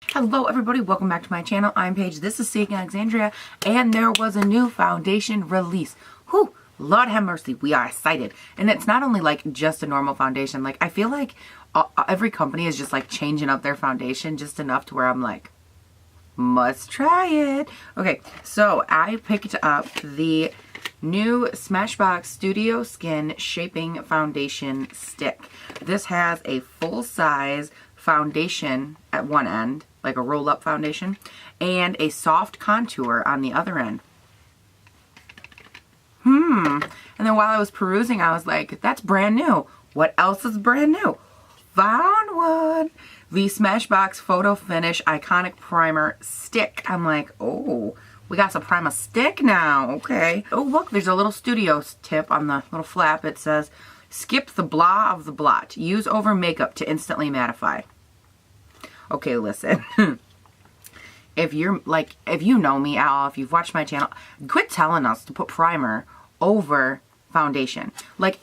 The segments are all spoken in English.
Hello everybody, welcome back to my channel. I'm Paige, this is Seeking Alexandria, and there was a new foundation release. Whew, Lord have mercy, we are excited. And it's not only like just a normal foundation, like I feel like every company is just like changing up their foundation just enough to where I'm like, must try it. Okay, so I picked up the new Smashbox Studio Skin Shaping Foundation Stick. This has a full-size foundation at one end, like a roll-up foundation, and a soft contour on the other end. And then while I was perusing, I was like, that's brand new. What else is brand new? Found one. The Smashbox Photo Finish Iconic Primer Stick. I'm like, oh, we got some primer stick now. Okay. Oh, look, there's a little Studio tip on the little flap. It says, skip the blah of the blot. Use over makeup to instantly mattify. Okay, listen. If you know me at all, if you've watched my channel, quit telling us to put primer over foundation. Like,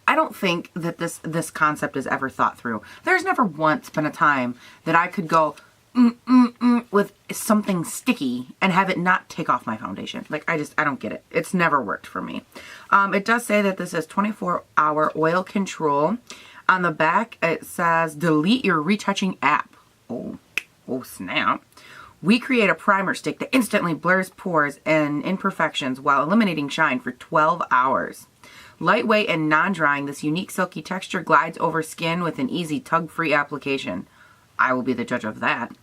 I don't think that this concept is ever thought through. There's never once been a time that I could go with something sticky and have it not take off my foundation. Like, I don't get it. It's never worked for me. It does say that this is 24-hour oil control. On the back, it says, delete your retouching app. Oh snap. We create a primer stick that instantly blurs pores and imperfections while eliminating shine for 12 hours. Lightweight and non-drying, this unique silky texture glides over skin with an easy tug-free application. I will be the judge of that.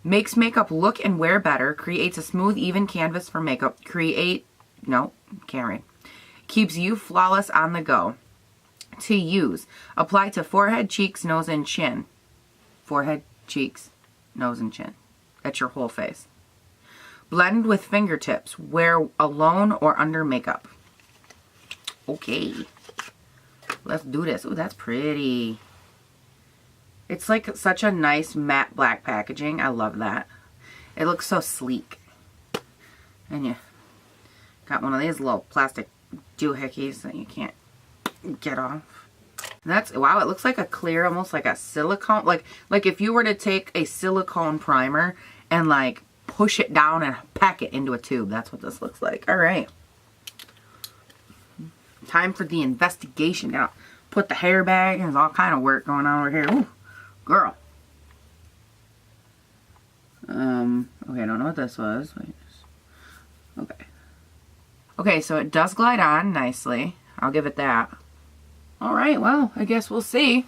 Makes makeup look and wear better. Creates a smooth, even canvas for makeup. Keeps you flawless on the go. To use. Apply to forehead, cheeks, nose, and chin. Forehead, cheeks, nose, and chin. That's your whole face. Blend with fingertips. Wear alone or under makeup. Okay. Let's do this. Ooh, that's pretty. It's like such a nice matte black packaging. I love that. It looks so sleek. And you got one of these little plastic doohickeys that you can't get off. That's, wow, it looks like a clear, almost like a silicone, like if you were to take a silicone primer and like push it down and pack it into a tube. That's what this looks like. All right. Time for the investigation. Gotta put the hair back. There's all kind of work going on over here. Ooh, girl. Okay, I don't know what this was. Wait. Okay. Okay, so it does glide on nicely. I'll give it that. Alright, well, I guess we'll see.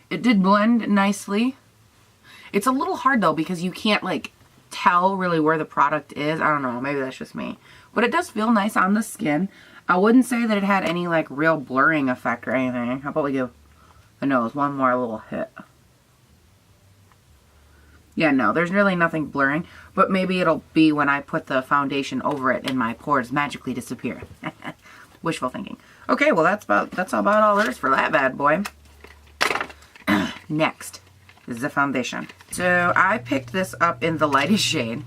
It did blend nicely. It's a little hard though because you can't like tell really where the product is. I don't know, maybe that's just me. But it does feel nice on the skin. I wouldn't say that it had any like real blurring effect or anything. How about we give the nose one more little hit? Yeah, no, there's really nothing blurring. But maybe it'll be when I put the foundation over it and my pores magically disappear. Wishful thinking. Okay, well that's about all there is for that bad boy. Next is the foundation. So I picked this up in the lightest shade.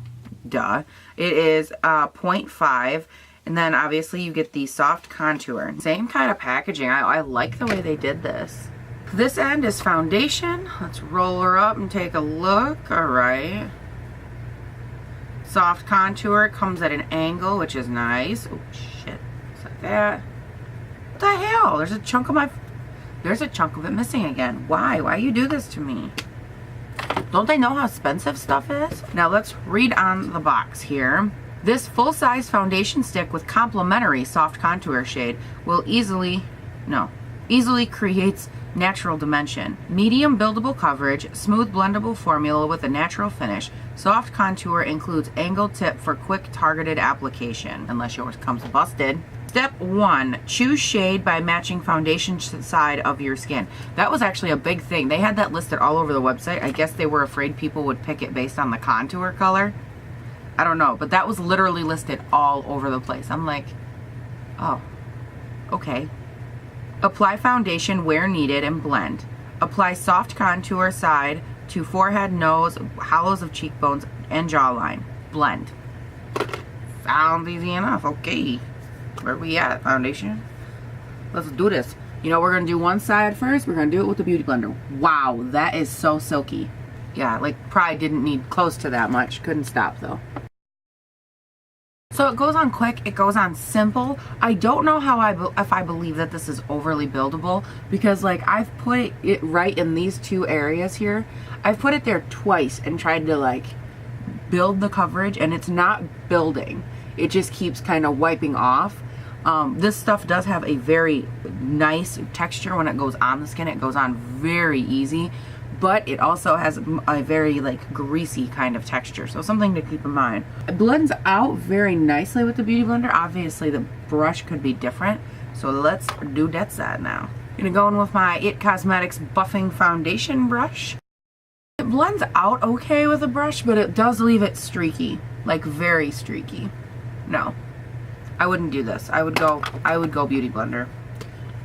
Duh. It is 0.5. And then obviously you get the soft contour. Same kind of packaging. I like the way they did this. This end is foundation. Let's roll her up and take a look. Alright. Soft contour comes at an angle, which is nice. Oh shit. Just like that. What the hell? There's a chunk of it missing again. Why you do this to me? Don't they know how expensive stuff is? Now let's read on the box here. This full-size foundation stick with complementary soft contour shade will easily creates natural dimension. Medium buildable coverage, smooth blendable formula with a natural finish. Soft contour includes angled tip for quick targeted application, unless yours comes busted. Step 1, choose shade by matching foundation side of your skin. That was actually a big thing. They had that listed all over the website. I guess they were afraid people would pick it based on the contour color. I don't know, but that was literally listed all over the place. I'm like, oh, okay. Apply foundation where needed and blend. Apply soft contour side to forehead, nose, hollows of cheekbones, and jawline. Blend. Sounds easy enough. Okay. Where we at, foundation? Let's do this. You know, we're going to do one side first. We're going to do it with the Beauty Blender. Wow, that is so silky. Yeah, like probably didn't need close to that much. Couldn't stop though. So it goes on quick, it goes on simple. I don't know how if I believe that this is overly buildable, because like I've put it right in these two areas here. I've put it there twice and tried to like build the coverage, and it's not building. It just keeps kind of wiping off. This stuff does have a very nice texture when it goes on the skin. It goes on very easy, but it also has a very like greasy kind of texture, so something to keep in mind. It blends out very nicely with the Beauty Blender. Obviously the brush could be different, so let's do that now. I'm gonna go in with my IT Cosmetics Buffing Foundation brush. It blends out okay with a brush, but it does leave it streaky, like very streaky. No, I wouldn't do this. I would go Beauty Blender,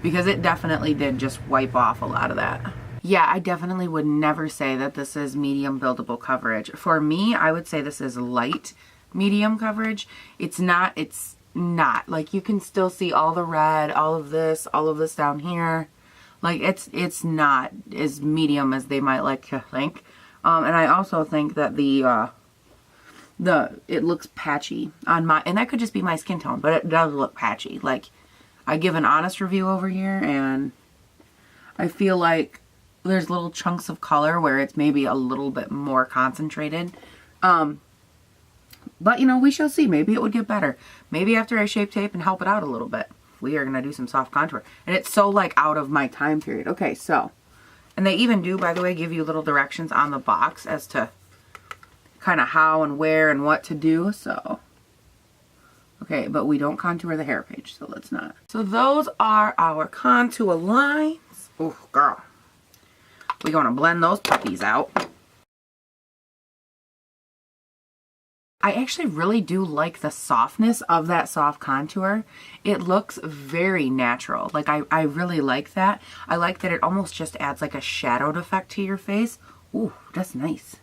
because it definitely did just wipe off a lot of that. Yeah, I definitely would never say that this is medium buildable coverage. For me, I would say this is light medium coverage. It's not. Like you can still see all the red, all of this down here. Like it's not as medium as they might like to think. And I also think that it looks patchy on my, and that could just be my skin tone, but it does look patchy. Like I give an honest review over here, and I feel like there's little chunks of color where it's maybe a little bit more concentrated. But you know, we shall see. Maybe it would get better. Maybe after I shape tape and help it out a little bit. We are going to do some soft contour. And it's so like out of my time period. Okay, so, and they even do, by the way, give you little directions on the box as to kind of how and where and what to do. So, okay, but we don't contour the hair page, so let's not. So those are our contour lines. Oh, girl. We're going to blend those puppies out. I actually really do like the softness of that soft contour. It looks very natural. Like I really like that. I like that it almost just adds like a shadowed effect to your face. Ooh, that's nice.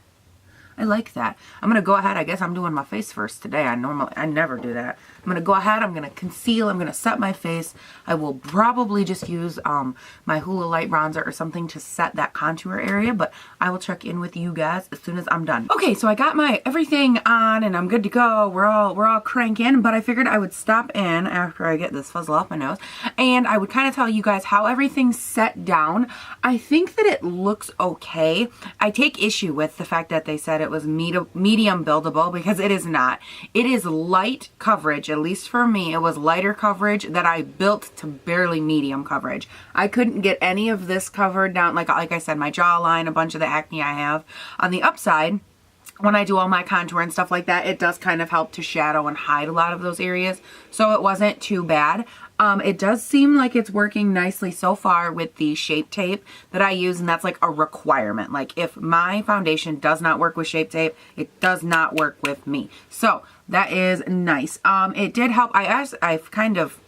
I like that. I'm going to go ahead. I guess I'm doing my face first today. I never do that. I'm going to go ahead. I'm going to conceal. I'm going to set my face. I will probably just use my Hoola Light Bronzer or something to set that contour area, but I will check in with you guys as soon as I'm done. Okay, so I got my everything on and I'm good to go. We're all cranking, but I figured I would stop in after I get this fuzzle off my nose, and I would kind of tell you guys how everything's set down. I think that it looks okay. I take issue with the fact that they said it was medium buildable, because it is not. It is light coverage. At least for me, it was lighter coverage that I built to barely medium coverage. I couldn't get any of this covered down, like I said, my jawline, a bunch of the acne I have on the upside. When I do all my contour and stuff like that, it does kind of help to shadow and hide a lot of those areas, so it wasn't too bad. It does seem like it's working nicely so far with the Shape Tape that I use, and that's like a requirement. Like if my foundation does not work with Shape Tape, it does not work with me. So that is nice. It did help. I've kind of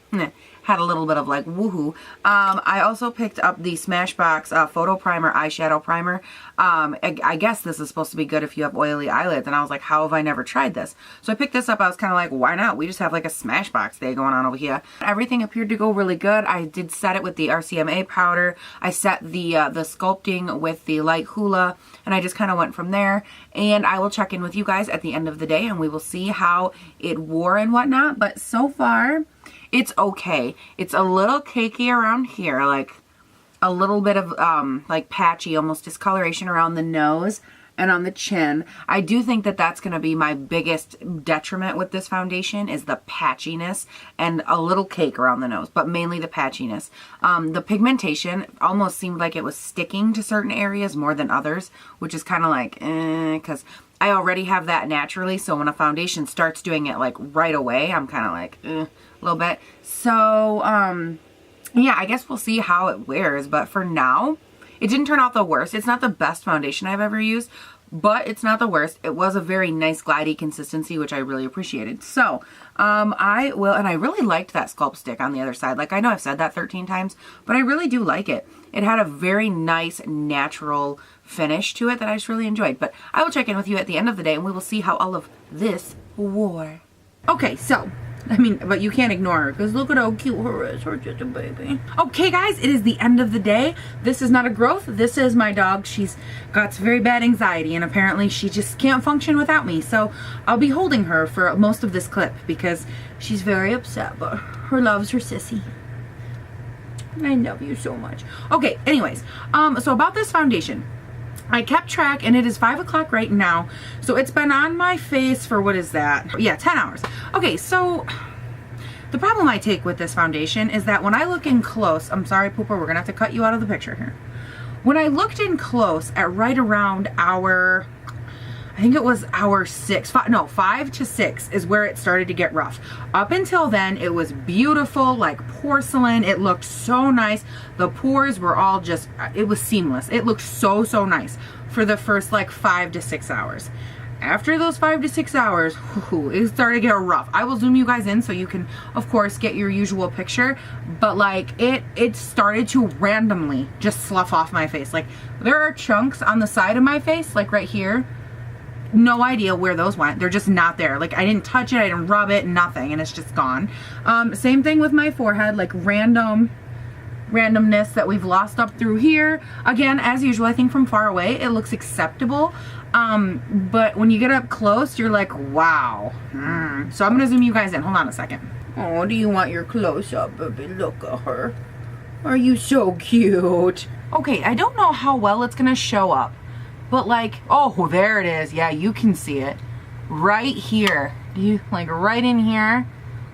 had a little bit of like woohoo. I also picked up the Smashbox Photo Primer Eyeshadow Primer. I guess this is supposed to be good if you have oily eyelids, and I was like, how have I never tried this? So I picked this up. I was kind of like, why not? We just have like a Smashbox day going on over here. Everything appeared to go really good. I did set it with the RCMA powder. I set the sculpting with the light Hoola, and I just kind of went from there. And I will check in with you guys at the end of the day, and we will see how it wore and whatnot. But so far, it's okay. It's a little cakey around here, like a little bit of like patchy, almost discoloration around the nose and on the chin. I do think that that's going to be my biggest detriment with this foundation, is the patchiness and a little cake around the nose, but mainly the patchiness. The pigmentation almost seemed like it was sticking to certain areas more than others, which is kind of like, because I already have that naturally, so when a foundation starts doing it like right away, I'm kind of like, a little bit. So, yeah, I guess we'll see how it wears, but for now, it didn't turn out the worst. It's not the best foundation I've ever used, but it's not the worst. It was a very nice glidey consistency, which I really appreciated. So, I will, and I really liked that sculpt stick on the other side. Like, I know I've said that 13 times, but I really do like it. It had a very nice, natural finish to it that I just really enjoyed. But I will check in with you at the end of the day, and we will see how all of this wore. Okay, so I mean, but you can't ignore her because look at how cute her is. Her just a baby. Okay, guys, it is the end of the day. This is not a growth. This is my dog. She's got very bad anxiety, and apparently she just can't function without me. So I'll be holding her for most of this clip because she's very upset, but her love's her sissy. I love you so much. Okay, anyways, so about this foundation. I kept track, and it is 5 o'clock right now. So it's been on my face for, what is that? Yeah, 10 hours. Okay, so the problem I take with this foundation is that when I look in close, I'm sorry, Pooper, we're gonna have to cut you out of the picture here. When I looked in close at right around hour, I think it was hour 5 to 6 is where it started to get rough. Up until then, it was beautiful, like porcelain. It looked so nice. The pores were all just, it was seamless. It looked so, so nice for the first like 5 to 6 hours. After those 5 to 6 hours, it started to get rough. I will zoom you guys in so you can, of course, get your usual picture. But like it started to randomly just slough off my face. Like there are chunks on the side of my face, like right here. No idea where those went. They're just not there. Like I didn't touch it, I didn't rub it, nothing, and it's just gone. Same thing with my forehead, like randomness that we've lost up through here. Again, as usual, I think from far away it looks acceptable. But when you get up close, you're like, wow. So I'm gonna zoom you guys in. Hold on a second. Oh, do you want your close up, baby? Look at her. Are you so cute? Okay, I don't know how well it's gonna show up. But like, oh, there it is. Yeah, you can see it. Right here. Like right in here.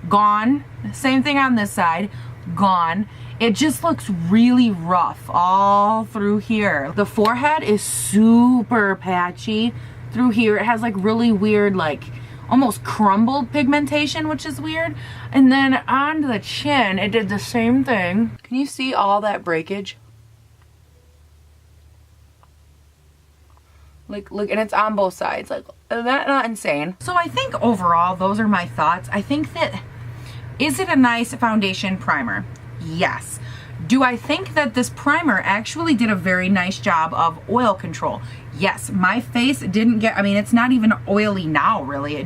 Gone. Same thing on this side. Gone. It just looks really rough all through here. The forehead is super patchy through here. It has like really weird, like almost crumbled pigmentation, which is weird. And then on the chin, it did the same thing. Can you see all that breakage? Like, look, and it's on both sides. Like, is that not insane? So I think overall, those are my thoughts. I think that, is it a nice foundation primer? Yes. Do I think that this primer actually did a very nice job of oil control? Yes. My face didn't get, I mean, it's not even oily now, really.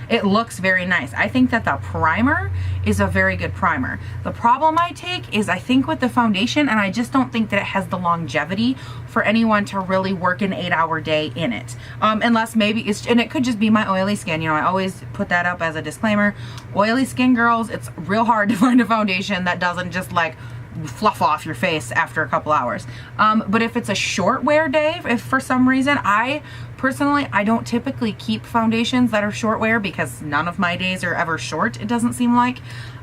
It looks very nice. I think that the primer is a very good primer. The problem I take is I think with the foundation, and I just don't think that it has the longevity for anyone to really work an 8-hour day in it. Unless maybe and it could just be my oily skin. You know, I always put that up as a disclaimer. Oily skin girls, it's real hard to find a foundation that doesn't just like fluff off your face after a couple hours. But if it's a short wear day, if for some reason, personally, I don't typically keep foundations that are short wear because none of my days are ever short, it doesn't seem like.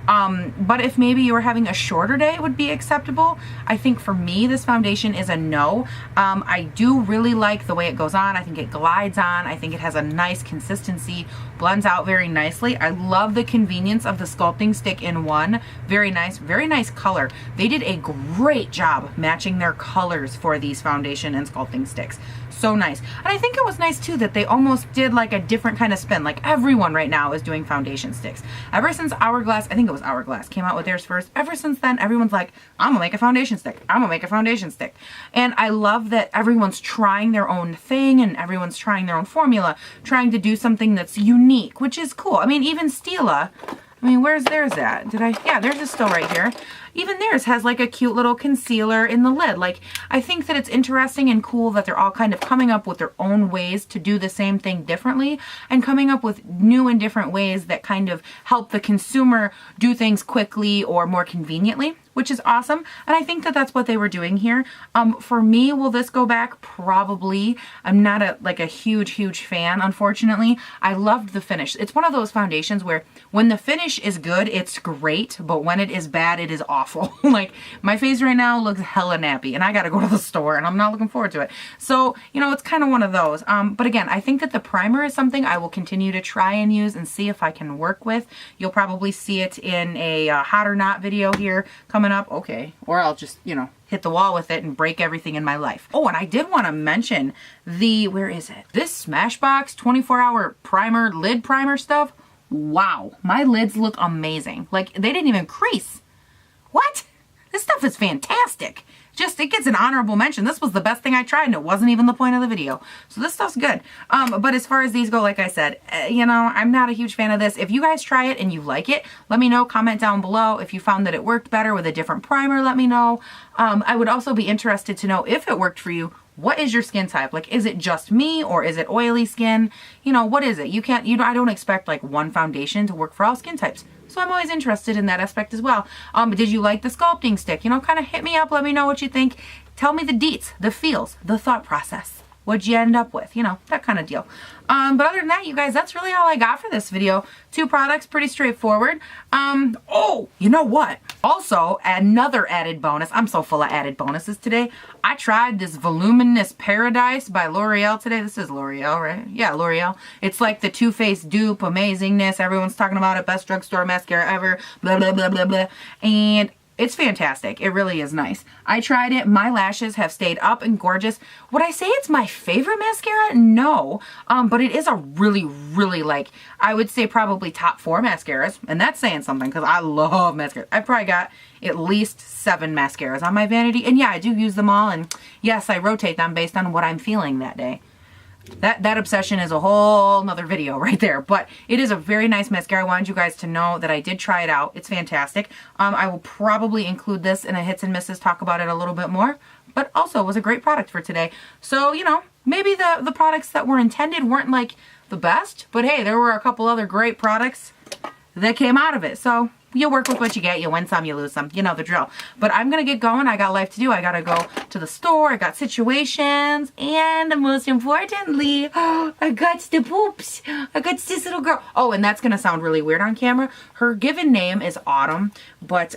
But if maybe you were having a shorter day, it would be acceptable. I think for me, this foundation is a no. I do really like the way it goes on. I think it glides on. I think it has a nice consistency, blends out very nicely. I love the convenience of the sculpting stick in one. Very nice color. They did a great job matching their colors for these foundation and sculpting sticks. So nice. And I think it was nice too that they almost did like a different kind of spin. Like everyone right now is doing foundation sticks. Ever since Hourglass, I think it was Hourglass, came out with theirs first. Ever since then, everyone's like, I'm gonna make a foundation stick. I'm gonna make a foundation stick. And I love that everyone's trying their own thing and everyone's trying their own formula, trying to do something that's unique, which is cool. I mean, even Stila, I mean, where's theirs at? Yeah, theirs is still right here. Even theirs has like a cute little concealer in the lid. Like, I think that it's interesting and cool that they're all kind of coming up with their own ways to do the same thing differently and coming up with new and different ways that kind of help the consumer do things quickly or more conveniently, which is awesome. And I think that that's what they were doing here. For me, will this go back? Probably. I'm not a huge fan, unfortunately. I loved the finish. It's one of those foundations where when the finish is good, it's great, but when it is bad, it is awful. Like, my face right now looks hella nappy, and I gotta go to the store, and I'm not looking forward to it. So, you know, it's kind of one of those. But again, I think that the primer is something I will continue to try and use and see if I can work with. You'll probably see it in a hot or not video here coming up. Okay. Or I'll just, you know, hit the wall with it and break everything in my life. Oh, and I did want to mention where is it? This Smashbox 24-hour primer, lid primer stuff. Wow. My lids look amazing. Like, they didn't even crease. What? This stuff is fantastic. just, it gets an honorable mention. This was the best thing I tried, and it wasn't even the point of the video. So this stuff's good. But as far as these go, like I said, you know, I'm not a huge fan of this. If you guys try it and you like it, let me know. Comment down below. If you found that it worked better with a different primer, let me know. I would also be interested to know if it worked for you. What is your skin type? Like, is it just me, or is it oily skin? You know, what is it? You can't, you know, I don't expect like one foundation to work for all skin types. So I'm always interested in that aspect as well. Did you like the sculpting stick? You know, kind of hit me up. Let me know what you think. Tell me the deets, the feels, the thought process. What'd you end up with? You know, that kind of deal. But other than that, you guys, that's really all I got for this video. 2 products, pretty straightforward. Oh, you know what? Also, another added bonus. I'm so full of added bonuses today. I tried this Voluminous Paradise by L'Oreal today. This is L'Oreal, right? Yeah, L'Oreal. It's like the Too Faced dupe, amazingness. Everyone's talking about it. Best drugstore mascara ever. Blah, blah, blah, blah, blah. And it's fantastic. It really is nice. I tried it. My lashes have stayed up and gorgeous. Would I say it's my favorite mascara? No. But it is a really, really, like, I would say probably top 4 mascaras. And that's saying something, because I love mascara. I've probably got at least 7 mascaras on my vanity. And yeah, I do use them all. And yes, I rotate them based on what I'm feeling that day. That obsession is a whole nother video right there, but it is a very nice mascara. I wanted you guys to know that I did try it out. It's fantastic. I will probably include this in a hits and misses, talk about it a little bit more, but also it was a great product for today. So, you know, maybe the products that were intended weren't like the best, but hey, there were a couple other great products that came out of it. So you work with what you get. You win some, you lose some. You know the drill. But I'm going to get going. I got life to do. I got to go to the store. I got situations. And most importantly, I got the poops. I got this little girl. Oh, and that's going to sound really weird on camera. Her given name is Autumn, but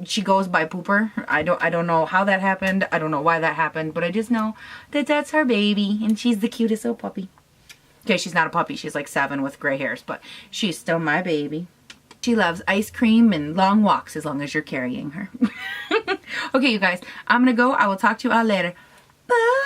she goes by Pooper. I don't know how that happened. I don't know why that happened, but I just know that that's her baby, and she's the cutest little puppy. Okay, she's not a puppy. She's like 7 with gray hairs, but she's still my baby. She loves ice cream and long walks as long as you're carrying her. Okay, you guys, I'm going to go. I will talk to you all later. Bye.